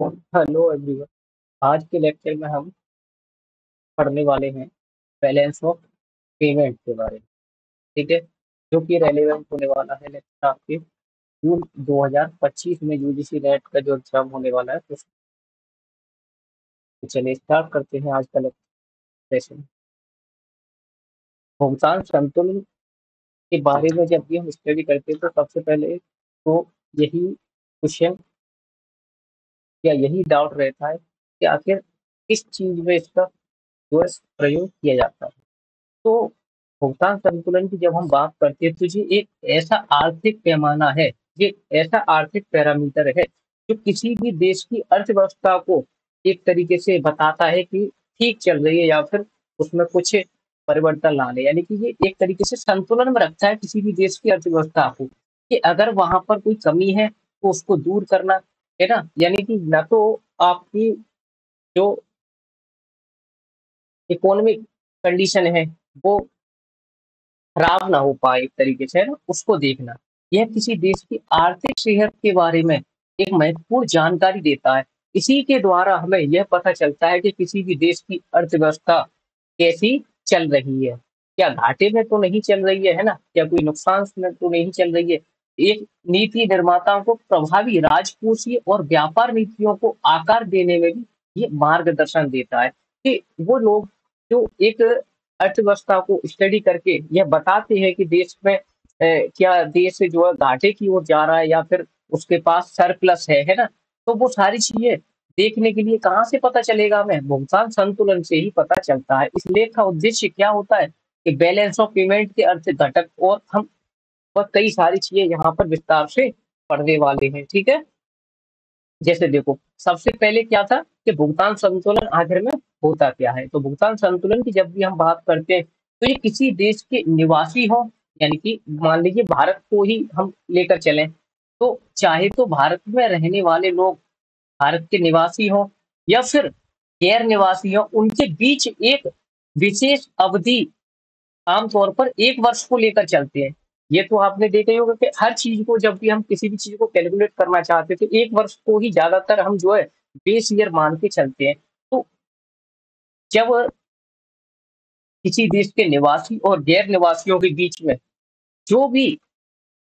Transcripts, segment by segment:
Hello everyone. आज के lecture में हम पढ़ने वाले हैं बैलेंस ऑफ पेमेंट के बारे में। ठीक है, जो कि रेलेवेंट होने वाला है लेक्चर आपके जून 2025 में यूजीसी नेट का जो एग्जाम होने वाला है तो चलिए स्टार्ट करते हैं आज का लेक्चर सेशन। भुगतान संतुलन के बारे में जब भी हम स्टडी करते हैं तो सबसे पहले तो यही क्वेश्चन या यही डाउट रहता है कि आखिर किस चीज में इसका जो है प्रयोग किया जाता है। तो भुगतान संतुलन की जब हम बात करते हैं तो ये एक ऐसा आर्थिक पैमाना है, ये ऐसा आर्थिक पैरामीटर है जो किसी भी देश की अर्थव्यवस्था को एक तरीके से बताता है कि ठीक चल रही है या फिर उसमें कुछ परिवर्तन लाने, यानी कि ये एक तरीके से संतुलन में रखता है किसी भी देश की अर्थव्यवस्था को कि अगर वहां पर कोई कमी है तो उसको दूर करना है ना, यानी कि न तो आपकी जो इकोनॉमिक कंडीशन है वो खराब ना हो पाए, एक तरीके से है ना उसको देखना। यह किसी देश की आर्थिक सेहत के बारे में एक महत्वपूर्ण जानकारी देता है। इसी के द्वारा हमें यह पता चलता है कि किसी भी देश की अर्थव्यवस्था कैसी चल रही है, क्या घाटे में तो नहीं चल रही है ना, क्या कोई नुकसान में तो नहीं चल रही है। एक नीति निर्माताओं को प्रभावी राजकोषीय और व्यापार नीतियों को आकार देने में भी ये मार्गदर्शन देता है कि वो लोग जो एक अर्थव्यवस्था को स्टडी करके यह बताते हैं कि देश में क्या देश जो है घाटे की ओर जा रहा है या फिर उसके पास सरप्लस है ना। तो वो सारी चीजें देखने के लिए कहाँ से पता चलेगा, हमें भुगतान संतुलन से ही पता चलता है। इस लेख का उद्देश्य क्या होता है कि बैलेंस ऑफ पेमेंट के अर्थ घटक और हम और कई सारी चीजें यहाँ पर विस्तार से पढ़ने वाले हैं। ठीक है, जैसे देखो सबसे पहले क्या था कि भुगतान संतुलन आखिर में होता क्या है। तो भुगतान संतुलन की जब भी हम बात करते हैं तो ये किसी देश के निवासी हो, यानी कि मान लीजिए भारत को ही हम लेकर चलें तो चाहे तो भारत में रहने वाले लोग भारत के निवासी हो या फिर गैर निवासी हो, उनके बीच एक विशेष अवधि आमतौर पर 1 वर्ष को लेकर चलते हैं। ये तो आपने देखा ही होगा कि हर चीज को जब भी हम किसी भी चीज को कैलकुलेट करना चाहते थे 1 वर्ष को ही ज्यादातर हम जो है बेस ईयर मान के चलते हैं। तो जब किसी देश के निवासी और गैर निवासियों के बीच में जो भी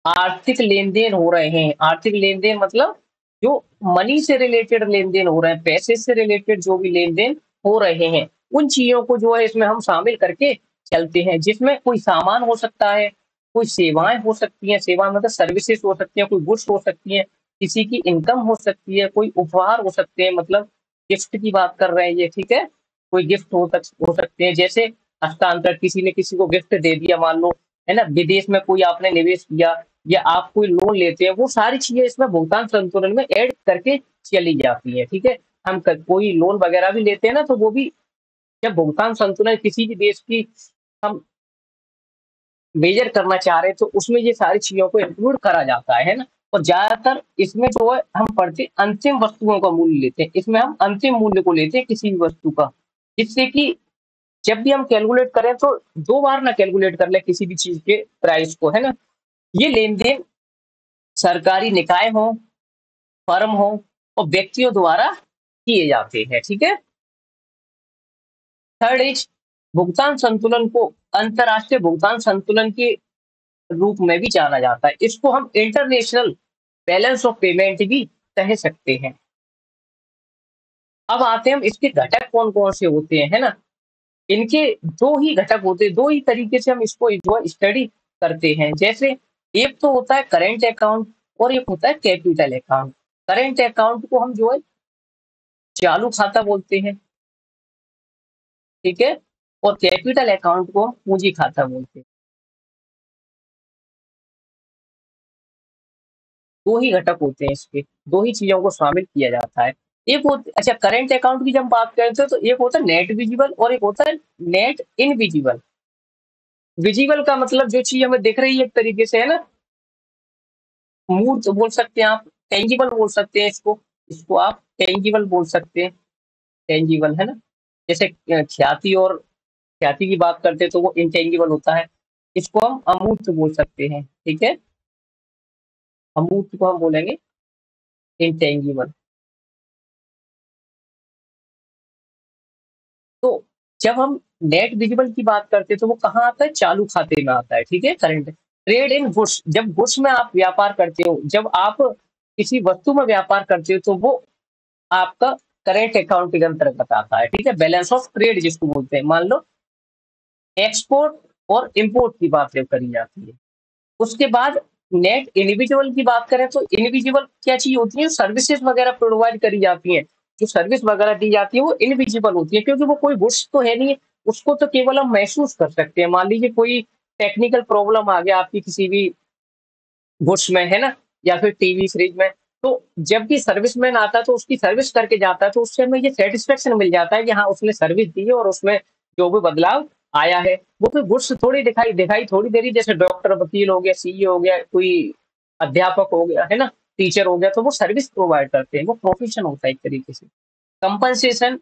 आर्थिक लेन-देन हो रहे हैं, आर्थिक लेन-देन मतलब जो मनी से रिलेटेड लेन-देन हो रहे हैं, पैसे से रिलेटेड जो भी लेन-देन हो रहे हैं, उन चीज़ों को जो है इसमें हम शामिल करके चलते हैं, जिसमें कोई सामान हो सकता है, कोई सेवाएँ हो सकती हैं, सेवा मतलब सर्विसेज़ हो सकती हैं, कोई गुड्स हो सकती हैं, किसी की इनकम हो सकती है, कोई उपहार हो सकते हैं, मतलब गिफ्ट की बात कर रहे हैं ये, ठीक है? कोई गिफ्ट हो सकते हैं, जैसे हस्तांतरण, किसी ने किसी को गिफ्ट दे दिया मान लो, है ना? विदेश में कोई आपने निवेश किया या आप कोई लोन लेते हैं, वो सारी चीजें इसमें भुगतान संतुलन में ऐड करके चली जाती है। ठीक है, हम कोई लोन वगैरह भी लेते हैं ना तो वो भी जब भुगतान संतुलन किसी भी देश की हम मेजर करना चाह रहे हैं तो उसमें ये सारी चीजों को इंक्लूड करा जाता है ना। और ज्यादातर इसमें जो है हम पढ़ते अंतिम वस्तुओं का मूल्य लेते हैं, इसमें हम अंतिम मूल्य को लेते हैं किसी भी वस्तु का, जिससे कि जब भी हम कैलकुलेट करें तो 2 बार ना कैलकुलेट कर ले किसी भी चीज के प्राइस को, है ना। ये लेन देन सरकारी निकाय हो, फर्म हो और व्यक्तियों द्वारा किए जाते हैं। ठीक है, थर्ड इज भुगतान संतुलन को अंतरराष्ट्रीय भुगतान संतुलन के रूप में भी जाना जाता है, इसको हम इंटरनेशनल बैलेंस ऑफ पेमेंट भी कह सकते हैं। अब आते हैं हम इसके घटक कौन कौन से होते हैं, है ना। इनके दो ही घटक होते हैं, दो ही तरीके से हम इसको जो स्टडी करते हैं। जैसे एक तो होता है करेंट अकाउंट और एक होता है कैपिटल अकाउंट। करेंट अकाउंट को हम जो है चालू खाता बोलते हैं, ठीक है, और कैपिटल अकाउंट को हम पूंजी खाता बोलते हैं। दो ही घटक होते हैं इसके, दो ही चीजों को शामिल किया जाता है। एक होता अच्छा करेंट अकाउंट की जब बात करते हैं तो एक होता है नेट विजिबल और एक होता है नेट इनविजिबल। विजिबल का मतलब जो चीज हमें दिख रही है एक तरीके से, है ना, मूर्त बोल सकते हैं आप, टेंजिबल बोल सकते हैं इसको, इसको आप टेंजिबल बोल सकते हैं, टेंजिबल, है ना। जैसे ख्याति और ख्याति की बात करते हैं तो वो इंटेंजिबल होता है, इसको हम अमूर्त बोल सकते हैं। ठीक है, अमूर्त को हम बोलेंगे इंटेंजिबल। जब हम नेट विजिबल की बात करते हैं तो वो कहाँ आता है, चालू खाते में आता है, ठीक है, करंट। ट्रेड इन गुड्स, जब गुड्स में आप व्यापार करते हो, जब आप किसी वस्तु में व्यापार करते हो तो वो आपका करेंट अकाउंट के अंतर्गत आता है, ठीक है। बैलेंस ऑफ ट्रेड जिसको बोलते हैं, मान लो एक्सपोर्ट और इंपोर्ट की बात जब करी जाती है। उसके बाद नेट इनविजिबल की बात करें तो इनविजिबल क्या चीज होती है, सर्विसेज वगैरह प्रोवाइड करी जाती हैं, जो सर्विस वगैरह दी जाती है वो इनविजिबल होती है, क्योंकि वो कोई गुड्स तो है नहीं, उसको तो केवल हम महसूस कर सकते हैं। मान लीजिए कोई टेक्निकल प्रॉब्लम आ गया आपकी किसी भी गुड्स में, है ना, या फिर टीवी फ्रिज में, तो जब भी सर्विसमैन आता है तो उसकी सर्विस करके जाता है, तो उससे हमें ये सेटिस्फेक्शन मिल जाता है कि हाँ उसने सर्विस दी है और उसमें जो भी बदलाव आया है वो कोई गुड्स थोड़ी दिखाई दिखाई थोड़ी दे रही, जैसे डॉक्टर, वकील हो गया, सीए हो गया, कोई अध्यापक हो गया, है ना, टीचर हो गया, तो वो सर्विस प्रोवाइड करते हैं, वो प्रोफेशन होता है एक तरीके से। कंपनसेशन,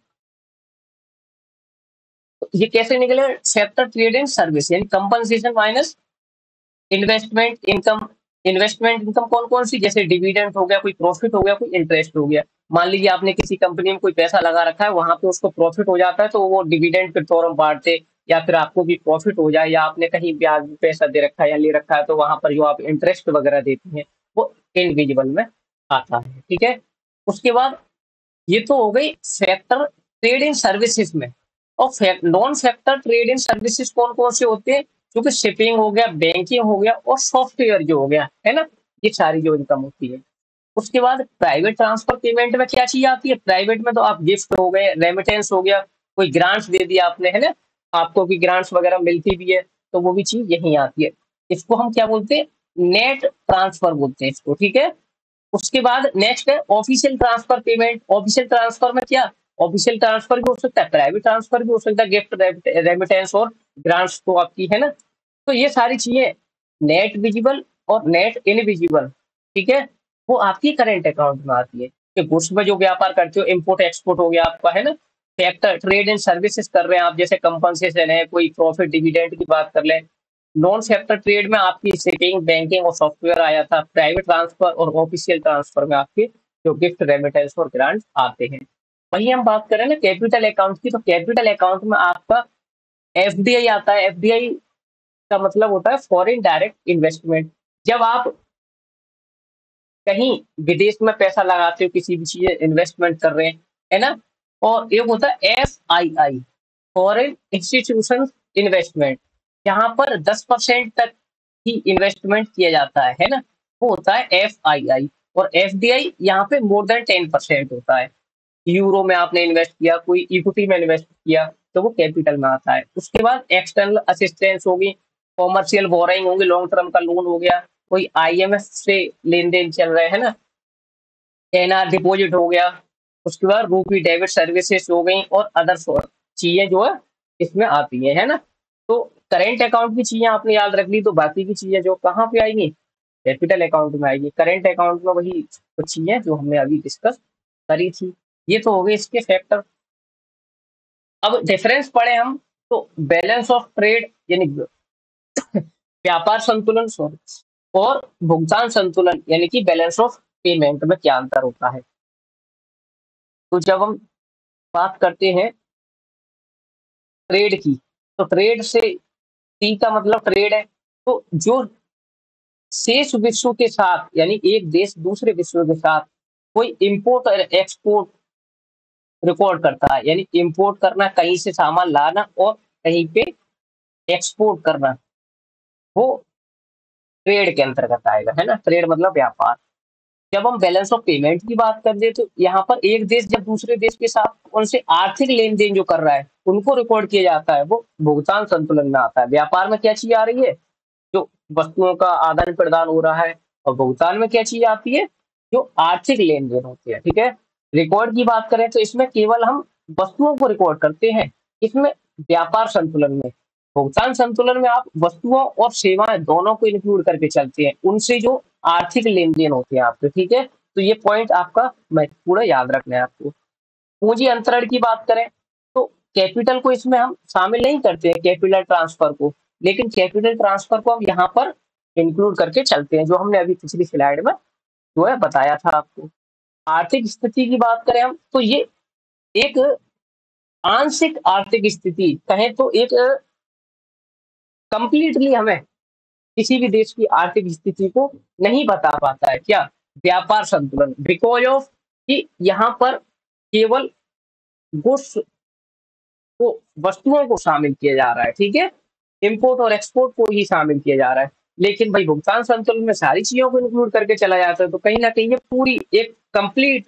ये कैसे निकले, सेक्टर ट्रेड एंड सर्विस, यानी compensation minus investment income. Investment income कौन कौन सी, जैसे डिविडेंड हो गया, कोई प्रॉफिट हो गया, कोई इंटरेस्ट हो गया। मान लीजिए आपने किसी कंपनी में कोई पैसा लगा रखा है, वहां पे उसको प्रॉफिट हो जाता है तो वो डिविडेंड के तौर पर बांटते, या फिर आपको भी प्रॉफिट हो जाए, या आपने कहीं ब्याज पैसा दे रखा है या ले रखा है तो वहां पर जो आप इंटरेस्ट वगैरह देती हैं वो इनविजिबल में आता है, ठीक है। उसके बाद ये तो हो गई सेक्टर ट्रेड इन सर्विसेज में। और non sector trade in services कौन कौन से होते हैं, क्योंकि शिपिंग हो गया, बैंकिंग हो गया और सॉफ्टवेयर जो हो गया, है ना, ये सारी जो इनकम होती है। उसके बाद प्राइवेट ट्रांसफर पेमेंट में क्या चीज आती है, प्राइवेट में तो आप गिफ्ट हो गए, रेमिटेंस हो गया, कोई ग्रांट्स दे दिया आपने, है ना, आपको भी ग्रांट्स वगैरह मिलती भी है, तो वो भी चीज यही आती है। इसको हम क्या बोलते हैं, नेट ट्रांसफर बोलते हैं इसको, ठीक है। उसके बाद नेक्स्ट है official transfer payment. Official transfer में क्या, ऑफिशियल ट्रांसफर भी हो सकता है, प्राइवेट ट्रांसफर भी हो सकता है, गिफ्ट, रेमिटेंस और ग्रांट्स तो आपकी, है ना। तो ये सारी चीजें नेट विजिबल और नेट इनविजिबल, ठीक है, वो आपकी करेंट अकाउंट में आती है। कि गुड्स में जो व्यापार करते हो, इम्पोर्ट एक्सपोर्ट हो गया आपका, है ना, फैक्टर ट्रेड एंड सर्विसेज कर रहे हैं आप, जैसे कंपनसेशन है, कोई प्रॉफिट डिविडेंड की बात कर लें। नॉन सेक्टर ट्रेड में आपकी शिपिंग, बैंकिंग और सॉफ्टवेयर आया था। प्राइवेट ट्रांसफर और ऑफिशियल ट्रांसफर में आपके जो गिफ्ट, रेमिटेंस और ग्रांट आते हैं। वहीं हम बात करें ना कैपिटल अकाउंट की, तो कैपिटल अकाउंट में आपका एफडीआई आता है। एफडीआई का मतलब होता है फॉरेन डायरेक्ट इन्वेस्टमेंट। जब आप कहीं विदेश में पैसा लगाते हो, किसी भी चीज इन्वेस्टमेंट कर रहे हैं, है ना। और एक होता है एफआईआई, फॉरेन इंस्टीट्यूशन इन्वेस्टमेंट, यहाँ पर 10% तक ही इन्वेस्टमेंट किया जाता है ना, वो होता है एफआईआई। और एफडीआई यहाँ पे मोर देन 10% होता है। यूरो में आपने इन्वेस्ट किया, कोई इक्विटी में इन्वेस्ट किया, तो वो कैपिटल में आता है। उसके बाद एक्सटर्नल असिस्टेंस होगी, कॉमर्शियल बोराइंग होगी, लॉन्ग टर्म का लोन हो गया, कोई आईएमएफ से लेन देन चल रहे हैं ना, एनआर डिपॉजिट हो गया। उसके बाद रूपी डेबिट सर्विसेज हो गई और अदर चीजें जो है इसमें आती है ना। तो करेंट अकाउंट की चीजें आपने याद रख ली, तो बाकी की चीजें जो कहाँ पे आएंगी, कैपिटल अकाउंट में आएगी। करेंट अकाउंट में वही कुछ चीजें जो हमने अभी डिस्कस करी थी। ये तो हो गए इसके फैक्टर। अब डिफरेंस पढ़े हम, तो बैलेंस ऑफ ट्रेड यानी व्यापार संतुलन, सॉरी, और भुगतान संतुलन यानी कि बैलेंस ऑफ पेमेंट में क्या अंतर होता है। तो जब हम बात करते हैं ट्रेड की, तो ट्रेड से टी का मतलब ट्रेड है, तो जो शेष विश्व के साथ, यानी एक देश दूसरे विश्व के साथ कोई इंपोर्ट और एक्सपोर्ट रिकॉर्ड करता है, यानी इंपोर्ट करना, कहीं से सामान लाना, और कहीं पे एक्सपोर्ट करना, वो ट्रेड के अंतर्गत आएगा, है ना। ट्रेड मतलब व्यापार। जब हम बैलेंस ऑफ पेमेंट की बात कर दे, तो यहाँ पर एक देश जब दूसरे देश के साथ उनसे आर्थिक लेन देन जो कर रहा है उनको रिकॉर्ड किया जाता है, वो भुगतान संतुलन में आता है। व्यापार में क्या चीज आ रही है, जो वस्तुओं का आदान प्रदान हो रहा है, और भुगतान में क्या चीज आती है, जो आर्थिक लेन देन होती है, ठीक है। रिकॉर्ड की बात करें तो इसमें केवल हम वस्तुओं को रिकॉर्ड करते हैं, इसमें व्यापार संतुलन में। भुगतान संतुलन में आप वस्तुओं और सेवाएं दोनों को इंक्लूड करके चलते हैं, उनसे जो आर्थिक लेन देन होते हैं आपके, ठीक है। तो ये पॉइंट आपका मैं पूरा याद रखना है आपको। पूंजी अंतरण की बात करें तो कैपिटल को इसमें हम शामिल नहीं करते हैं, कैपिटल ट्रांसफर को, लेकिन कैपिटल ट्रांसफर को हम यहाँ पर इंक्लूड करके चलते हैं, जो हमने अभी पिछली स्लाइड में जो है बताया था आपको। आर्थिक स्थिति की बात करें हम, तो ये एक आंशिक आर्थिक स्थिति कहें तो एक कंप्लीटली हमें किसी भी देश की आर्थिक स्थिति को नहीं बता पाता है। क्या? व्यापार संतुलन, बिकॉज ऑफ कि यहाँ पर केवल गुड्स को, वस्तुओं को शामिल किया जा रहा है, ठीक है, इंपोर्ट और एक्सपोर्ट को ही शामिल किया जा रहा है। लेकिन भाई भुगतान संतुलन में सारी चीजों को इंक्लूड करके चला जाता है, तो कहीं ना कहीं ये पूरी एक कंप्लीट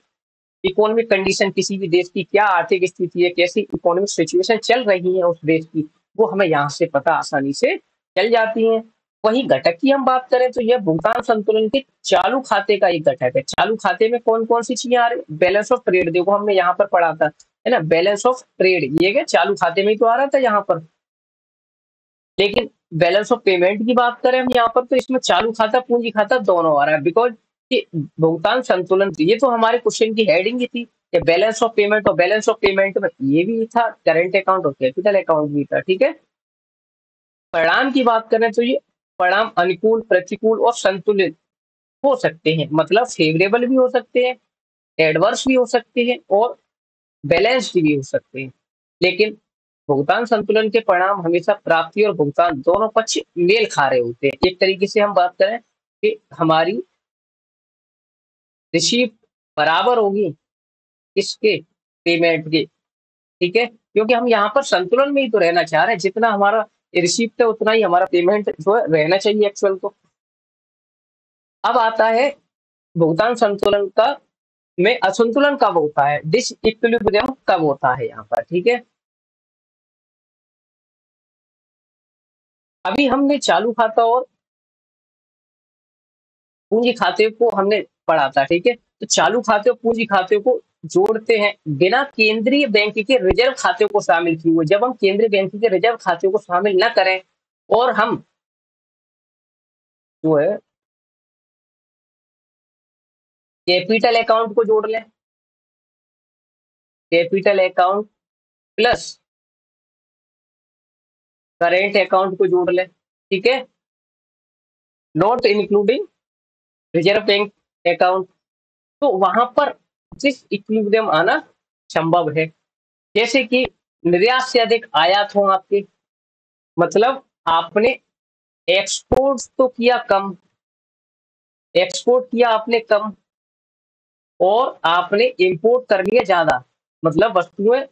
इकोनॉमिक कंडीशन किसी भी देश की, क्या आर्थिक स्थिति है, कैसी इकोनॉमिक सिचुएशन चल रही है उस देश की, वो हमें यहाँ से पता आसानी से चल जाती है। वही घटक की हम बात करें तो यह भुगतान संतुलन के चालू खाते का एक घटक है। चालू खाते में कौन कौन सी चीजें आ रही? बैलेंस ऑफ ट्रेड, देखो हमने यहाँ पर पढ़ा था, है ना, बैलेंस ऑफ ट्रेड, ये क्या चालू खाते में ही तो आ रहा था यहाँ पर। लेकिन बैलेंस ऑफ पेमेंट की बात करें हम यहाँ पर, तो इसमें चालू खाता पूंजी खाता दोनों आ रहा है, बिकॉज कि भुगतान संतुलन, ये तो हमारे क्वेश्चन की हेडिंग ही थी कि बैलेंस ऑफ पेमेंट, और बैलेंस ऑफ पेमेंट में ये भी था, करंट अकाउंट और कैपिटल अकाउंट भी था, ठीक है। परिणाम की बात करें तो ये परिणाम अनुकूल, प्रतिकूल और संतुलित हो सकते हैं, मतलब फेवरेबल भी हो सकते हैं, एडवर्स भी हो सकते हैं और बैलेंस्ड भी हो सकते हैं। लेकिन भुगतान संतुलन के परिणाम हमेशा प्राप्ति और भुगतान दोनों पक्ष मेल खा रहे होते हैं। एक तरीके से हम बात करें कि हमारी रिसीव बराबर होगी इसके पेमेंट के, ठीक है, क्योंकि हम यहाँ पर संतुलन में ही तो रहना चाह रहे हैं, जितना हमारा रिसीप्ट है उतना ही हमारा पेमेंट जो है रहना चाहिए एक्चुअल तो। अब आता है भुगतान संतुलन का में असंतुलन कब होता है, डिस इक्विलिब्रियम कब होता है यहाँ पर, ठीक है। अभी हमने चालू खाता और पूंजी खाते को हमने पढ़ा था, ठीक है। तो चालू खाते और पूंजी खाते को जोड़ते हैं बिना केंद्रीय बैंक के रिजर्व खाते को शामिल किए हुए। जब हम केंद्रीय बैंक के रिजर्व खाते को शामिल न करें और हम जो है कैपिटल अकाउंट को जोड़ लें, capital account plus current account को जोड़ लें, ठीक है, not including reserve bank account, तो वहां पर जिस इक्विलिब्रियम आना संभव है। जैसे कि निर्यात से अधिक आयात हो आपके, मतलब आपने एक्सपोर्ट तो किया कम, एक्सपोर्ट किया आपने कम और आपने इंपोर्ट कर लिया ज्यादा, मतलब वस्तुएं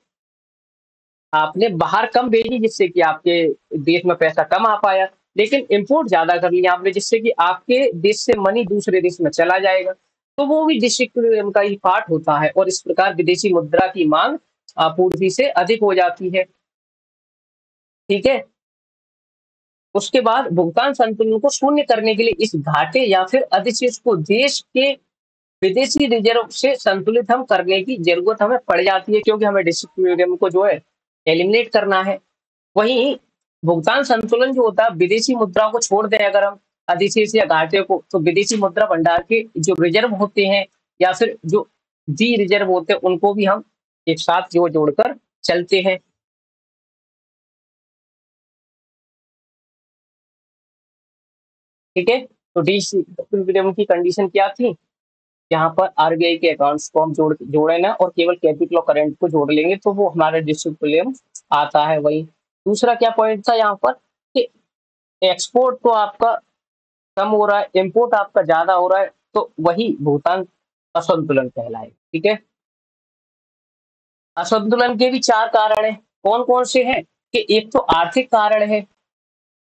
आपने बाहर कम भेजी जिससे कि आपके देश में पैसा कम आ पाया, लेकिन इंपोर्ट ज्यादा कर लिया आपने जिससे कि आपके देश से मनी दूसरे देश में चला जाएगा, तो वो भी डिसइक्विलिब्रियम का ही पार्ट होता है और इस प्रकार विदेशी मुद्रा की मांग आपूर्ति से अधिक हो जाती है, ठीक है। उसके बाद भुगतान संतुलन को शून्य करने के लिए इस घाटे या फिर अधिशेष को देश के विदेशी रिजर्व से संतुलित हम करने की जरूरत हमें पड़ जाती है, क्योंकि हमें डिसइक्विलिब्रियम को जो है एलिमिनेट करना है। वहीं भुगतान संतुलन जो होता है, विदेशी मुद्रा को छोड़ दें अगर हम अधिशेष या घाटे को, तो विदेशी मुद्रा भंडार के जो रिजर्व होते हैं या फिर जो डी रिजर्व होते हैं उनको भी हम एक साथ जो जोड़कर चलते हैं, ठीक है। तो डी इक्विलिब्रियम की कंडीशन क्या थी, यहाँ पर आरबीआई के अकाउंट्स को हम जोड़े ना और केवल कैपिटल और करंट को जोड़ लेंगे तो वो हमारा डिसिप्लिन आता है। वही दूसरा क्या पॉइंट था यहाँ पर कि एक्सपोर्ट तो आपका कम हो रहा है, इंपोर्ट आपका ज्यादा हो रहा है, तो वही भुगतान असंतुलन कहलाएगा, ठीक है। असंतुलन के भी चार कारण हैं, कौन कौन से हैं कि एक तो आर्थिक कारण है,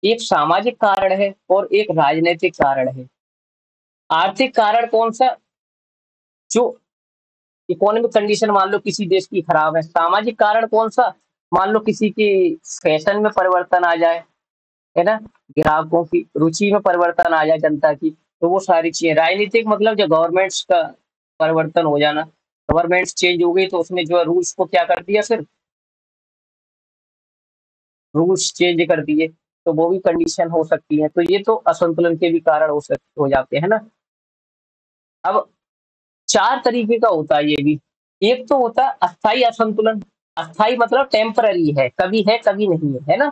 एक सामाजिक कारण है और एक राजनीतिक कारण है। आर्थिक कारण कौन सा, जो इकोनॉमिक कंडीशन मान लो किसी देश की खराब है। सामाजिक कारण कौन सा, मान लो किसी की फैशन में परिवर्तन आ जाए, है ना, ग्राहकों की रुचि में परिवर्तन आ जाए जनता की, तो वो सारी चीजें। राजनीतिक मतलब जो गवर्नमेंट्स का परिवर्तन हो जाना, गवर्नमेंट्स चेंज हो गई तो उसने जो है रूल्स को क्या कर दिया, फिर रूल्स चेंज कर दिए, तो वो भी कंडीशन हो सकती है। तो ये तो असंतुलन के भी कारण हो जाते हैं ना। अब चार तरीके का होता है ये भी। एक तो होता है अस्थाई असंतुलन, अस्थाई मतलब टेम्पररी है कभी नहीं है ना।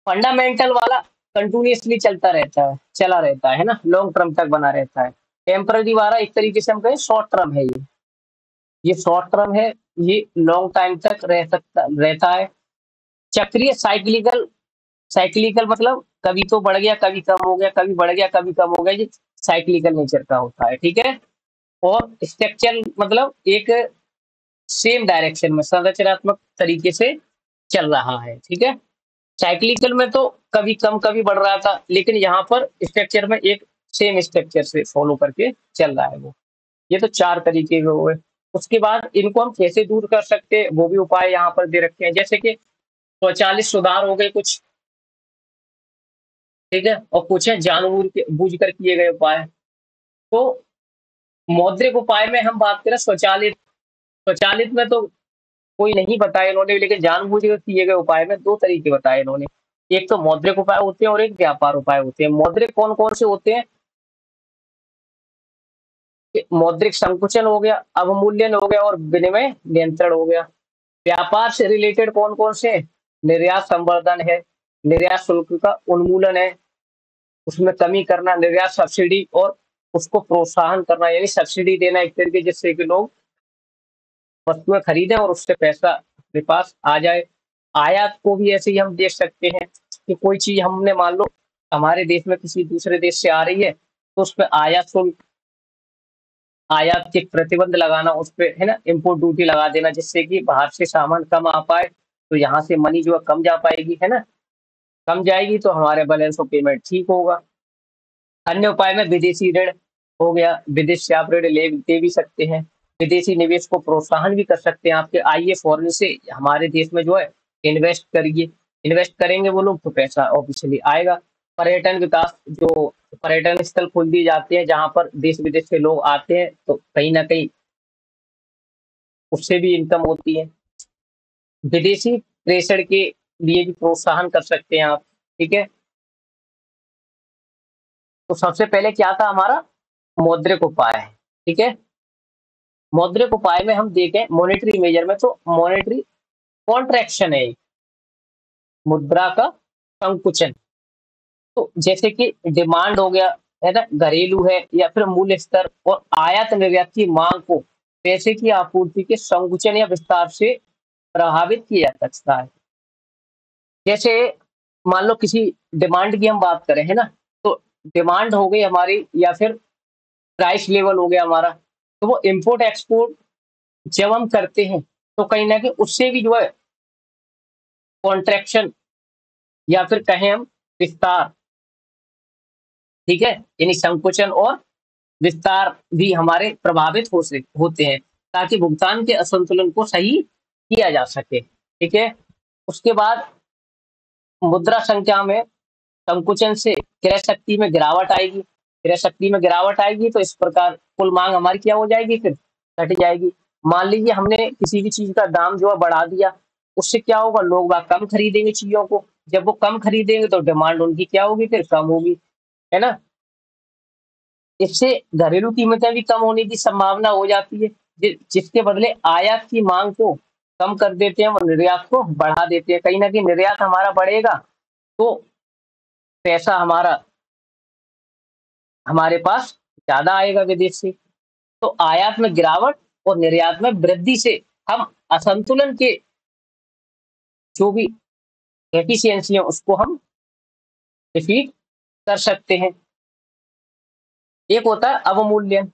फंडामेंटल वाला कंटिन्यूअसली चलता रहता है, चला रहता है ना, लॉन्ग टर्म तक बना रहता है। टेम्पररी वाला एक तरीके से हम कहें शॉर्ट टर्म है ये, ये शॉर्ट टर्म है, ये लॉन्ग टाइम तक रहता है। चक्रीय साइक्लिकल साइक्लिकल मतलब कभी तो बढ़ गया, कभी कम हो गया, कभी बढ़ गया, कभी कम हो गया, ये साइक्लिकल नेचर का होता है, ठीक है। और स्ट्रक्चर मतलब एक सेम डायरेक्शन में संरचनात्मक तरीके से चल रहा है, ठीक है। साइक्लिकल में तो कभी कम कभी बढ़ रहा था, लेकिन यहाँ पर स्ट्रक्चर में एक सेम स्ट्रक्चर से फॉलो करके चल रहा है वो। ये तो 4 तरीके के हुए। उसके बाद इनको हम कैसे दूर कर सकते हैं, वो भी उपाय यहाँ पर दे रखे हैं। जैसे कि स्वचालित सुधार हो गए कुछ, ठीक है, और कुछ है जानबूझ के बूझ कर किए गए उपाय। तो मौद्रिक उपाय में हम बात करें स्वचालित, स्वचालित में तो कोई नहीं बताया इन्होंने, लेकिन जानबूझ कर किए गए उपाय में 2 तरीके बताए इन्होंने। एक तो मौद्रिक उपाय होते हैं और एक व्यापार उपाय होते हैं। मौद्रिक कौन-कौन से होते हैं? कि मौद्रिक संकुचन हो गया, अवमूल्यन हो गया और विनिमय नियंत्रण हो गया। व्यापार से रिलेटेड कौन-कौन से हैं? निर्यात संवर्धन है, निर्यात शुल्क का उन्मूलन है, उसमें कमी करना, निर्यात सब्सिडी और उसको प्रोत्साहन करना, यानी सब्सिडी देना एक तरीके जिससे कि लोग वस्तुएं खरीदें और उससे पैसा अपने पास आ जाए। आयात को भी ऐसे ही हम देख सकते हैं कि कोई चीज हमने मान लो हमारे देश में किसी दूसरे देश से आ रही है, तो उसपे आयात शुल्क, आयात के प्रतिबंध लगाना, उस पे है ना इम्पोर्ट ड्यूटी लगा देना, जिससे कि बाहर से सामान कम आ पाए, तो यहाँ से मनी जो है कम जा पाएगी, है ना। कम जाएगी तो हमारे बैलेंस ऑफ पेमेंट ठीक होगा। अन्य उपाय में विदेशी ऋण हो गया, विदेश से आप ऋण ले दे भी सकते हैं। विदेशी निवेश को प्रोत्साहन भी कर सकते हैं, आपके आइए फॉरेन से हमारे देश में जो है इन्वेस्ट करिए, इन्वेस्ट करेंगे वो लोग तो पैसा ऑब्वियसली आएगा। पर्यटन विकास, जो पर्यटन स्थल खोल दिए जाते हैं जहाँ पर देश विदेश से लोग आते हैं, तो कहीं ना कहीं उससे भी इनकम होती है। विदेशी प्रेषण के लिए भी प्रोत्साहन कर सकते हैं आप, ठीक है। तो सबसे पहले क्या था हमारा मौद्रिक उपाय, ठीक है। मौद्रिक उपाय में हम देखें मॉनेटरी मेजर में, तो मॉनेटरी कॉन्ट्रैक्शन है एक, मुद्रा का संकुचन। तो जैसे कि डिमांड हो गया, है ना, घरेलू है या फिर मूल्य स्तर और आयात निर्यात की मांग को पैसे की आपूर्ति के संकुचन या विस्तार से प्रभावित किया जा सकता है। जैसे मान लो किसी डिमांड की हम बात करें, है ना, तो डिमांड हो गई हमारी या फिर प्राइस लेवल हो गया हमारा, तो वो इम्पोर्ट एक्सपोर्ट जब हम करते हैं तो कहीं ना कहीं उससे भी जो है कॉन्ट्रैक्शन या फिर कहें हम विस्तार, ठीक है, यानी संकुचन और विस्तार भी हमारे प्रभावित होते हैं, ताकि भुगतान के असंतुलन को सही किया जा सके, ठीक है। उसके बाद मुद्रा संख्या में संकुचन से क्रय शक्ति में गिरावट आएगी, क्रय शक्ति में गिरावट आएगी तो इस प्रकार कुल मांग हमारी क्या हो जाएगी, फिर घट जाएगी। मान लीजिए हमने किसी भी चीज का दाम जो है बढ़ा दिया, उससे क्या होगा, लोग बाग कम खरीदेंगे चीजों को, जब वो कम खरीदेंगे तो डिमांड उनकी क्या होगी, फिर कम होगी, है ना। इससे घरेलू कीमतें भी कम होने की संभावना हो जाती है, जिसके बदले आयात की मांग को कम कर देते हैं और निर्यात को बढ़ा देते हैं। कहीं ना कहीं निर्यात हमारा बढ़ेगा तो पैसा हमारा हमारे पास ज्यादा आएगा विदेश से। तो आयात में गिरावट और निर्यात में वृद्धि से हम असंतुलन के जो भी एफिशिएंसी है उसको हम डिफीट कर सकते हैं। एक होता है अवमूल्यन,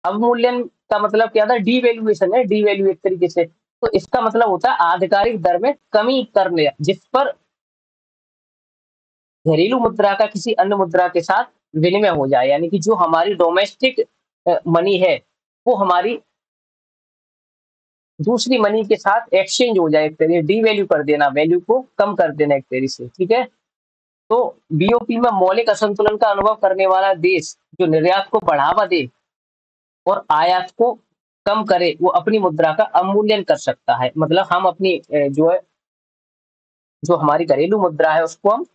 अवमूल्यन का मतलब क्या था, डीवैल्यूएशन है, डीवैल्यू एक तरीके से। तो इसका मतलब होता है आधिकारिक दर में कमी करने, जिस पर घरेलू मुद्रा का किसी अन्य मुद्रा के साथ विनिमय हो जाए, यानी कि जो हमारी डोमेस्टिक मनी है वो हमारी दूसरी मनी के साथ एक्सचेंज हो जाए, एक तरीके डीवैल्यू कर देना, वैल्यू को कम कर देना एक तरीके से, ठीक है। तो बीओपी में मौलिक असंतुलन का अनुभव करने वाला देश जो निर्यात को बढ़ावा दे और आयात को कम करे, वो अपनी मुद्रा का अवमूल्यन कर सकता है। मतलब हम अपनी जो है, जो हमारी घरेलू मुद्रा है उसको हम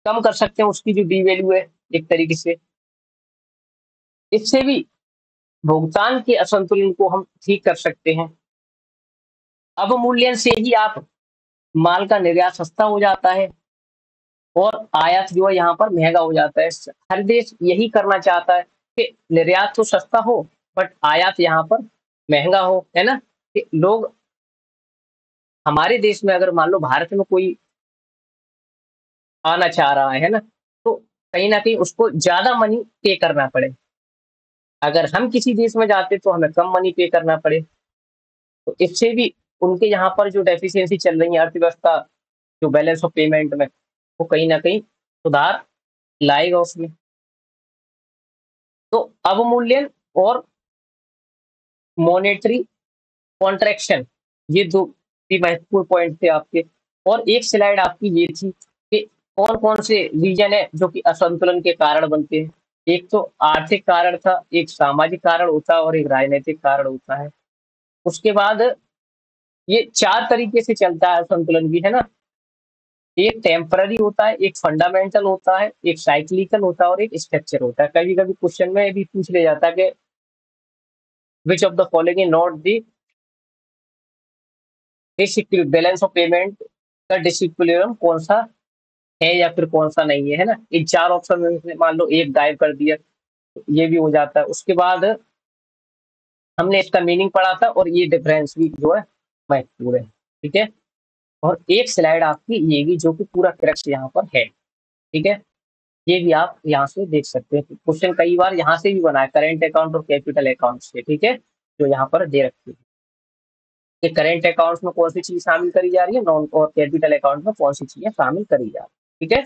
कम कर सकते हैं, उसकी जो डीवैल्यू है एक तरीके से। इससे भी भुगतान के असंतुलन को हम ठीक कर सकते हैं। अवमूल्यन से ही आप माल का निर्यात सस्ता हो जाता है और आयात जो है यहाँ पर महंगा हो जाता है। हर देश यही करना चाहता है कि निर्यात तो सस्ता हो बट आयात यहाँ पर महँगा हो, है ना? कि लोग हमारे देश में अगर मान लो भारत में कोई आना चाह रहा है ना? तो कहीं न कहीं उसको ज़्यादा मनी पे करना पड़े। अगर हम किसी देश में जाते तो हमें कम मनी पे करना पड़े। तो इससे भी उनके यहाँ पर जो डेफ़िशिएंसी चल रही है अर्थव्यवस्था, जो बैलेंस ऑफ पेमेंट में, वो कहीं न कहीं सुधार लाएगा उसमें। तो अवमूल्यन और मॉनेटरी कॉन्ट्रैक्शन, ये 2 भी महत्वपूर्ण पॉइंट थे आपके। और एक स्लाइड आपकी ये थी कि कौन-कौन से रीज़न है जो कि असंतुलन के कारण बनते हैं। एक तो आर्थिक कारण था, एक सामाजिक कारण होता है और एक राजनैतिक कारण होता है। उसके बाद ये 4 तरीके से चलता है असंतुलन भी, है ना? एक टेम्परेरी होता है, एक फंडामेंटल होता है, एक साइक्लिकल होता है और एक स्ट्रक्चर होता है। कभी-कभी क्वेश्चन में भी पूछ लिया जाता है कि which of the following is not the balance of payment का डिसइक्विलिब्रियम कौन-सा है या फिर कौन-सा नहीं है ना? इन 4 ऑप्शन में से मान लो एक गायब कर दिया, तो ये भी हो जाता है। उसके बाद हमने इसका मीनिंग पढ़ा था और ये डिफरेंस भी जो है महत्वपूर्ण है, ठीक है? और एक स्लाइड आपकी ये भी जो कि पूरा क्रक्स यहाँ पर है, ठीक है? ये भी आप यहाँ से देख सकते हैं। क्वेश्चन कई बार यहाँ से भी बना है, करेंट अकाउंट और कैपिटल अकाउंट से, ठीक है? जो यहाँ पर दे रखी है कि करेंट अकाउंट्स में कौन सी चीज़ शामिल करी जा रही है, नॉन और कैपिटल अकाउंट में कौन सी चीज़ें शामिल करी जा रही है, ठीक है?